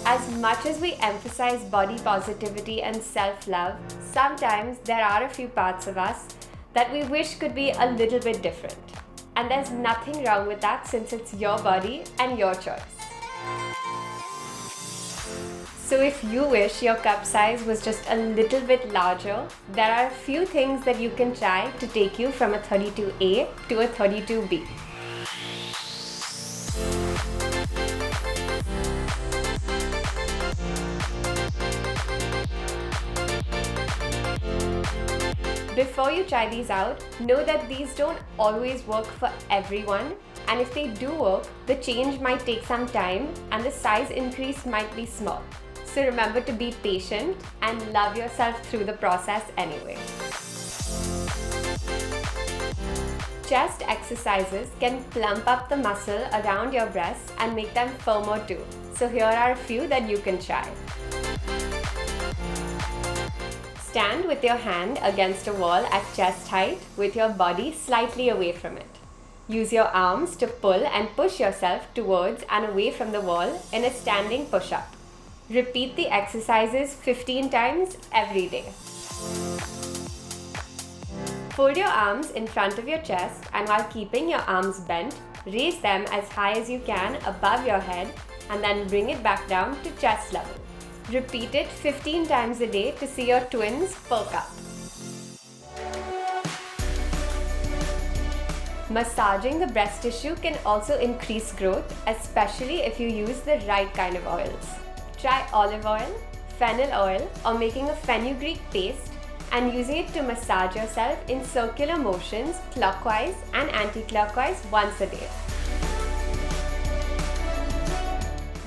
As much as we emphasize body positivity and self-love, sometimes there are a few parts of us that we wish could be a little bit different. And there's nothing wrong with that since it's your body and your choice. So if you wish your cup size was just a little bit larger, there are a few things that you can try to take you from a 32A to a 32B. Before you try these out, know that these don't always work for everyone, and if they do work, the change might take some time and the size increase might be small. So remember to be patient and love yourself through the process anyway. Chest exercises can plump up the muscle around your breasts and make them firmer too. So here are a few that you can try. Stand with your hand against a wall at chest height with your body slightly away from it. Use your arms to pull and push yourself towards and away from the wall in a standing push-up. Repeat the exercises 15 times every day. Fold your arms in front of your chest, and while keeping your arms bent, raise them as high as you can above your head and then bring it back down to chest level. Repeat it 15 times a day to see your twins perk up. Massaging the breast tissue can also increase growth, especially if you use the right kind of oils. Try olive oil, fennel oil, or making a fenugreek paste and using it to massage yourself in circular motions clockwise and anti-clockwise once a day.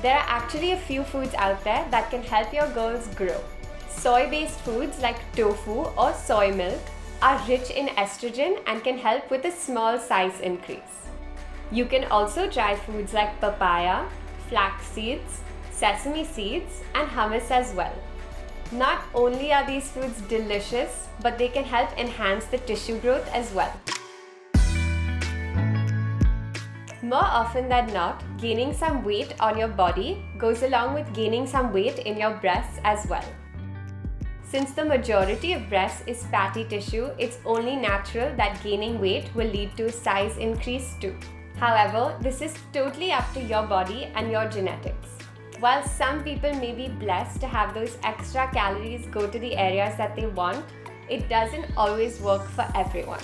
There are actually a few foods out there that can help your girls grow. Soy-based foods like tofu or soy milk are rich in estrogen and can help with a small size increase. You can also try foods like papaya, flax seeds, sesame seeds, and hummus as well. Not only are these foods delicious, but they can help enhance the tissue growth as well. More often than not, gaining some weight on your body goes along with gaining some weight in your breasts as well. Since the majority of breasts is fatty tissue, it's only natural that gaining weight will lead to a size increase too. However, this is totally up to your body and your genetics. While some people may be blessed to have those extra calories go to the areas that they want, it doesn't always work for everyone.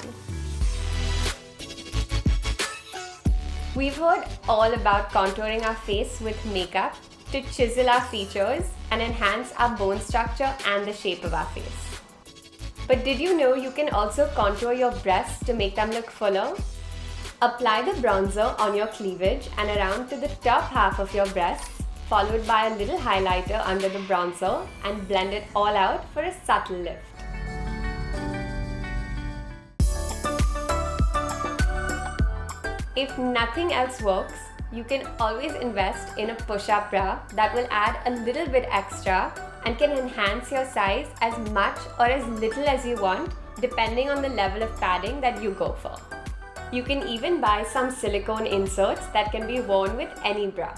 We've heard all about contouring our face with makeup to chisel our features and enhance our bone structure and the shape of our face. But did you know you can also contour your breasts to make them look fuller? Apply the bronzer on your cleavage and around to the top half of your breasts, followed by a little highlighter under the bronzer, and blend it all out for a subtle lift. If nothing else works, you can always invest in a push-up bra that will add a little bit extra and can enhance your size as much or as little as you want, depending on the level of padding that you go for. You can even buy some silicone inserts that can be worn with any bra.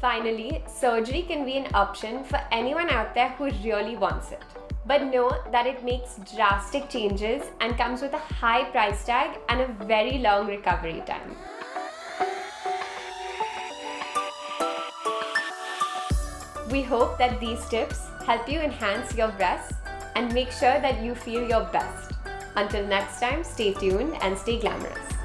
Finally, surgery can be an option for anyone out there who really wants it. But know that it makes drastic changes and comes with a high price tag and a very long recovery time. We hope that these tips help you enhance your breasts and make sure that you feel your best. Until next time, stay tuned and stay glamorous.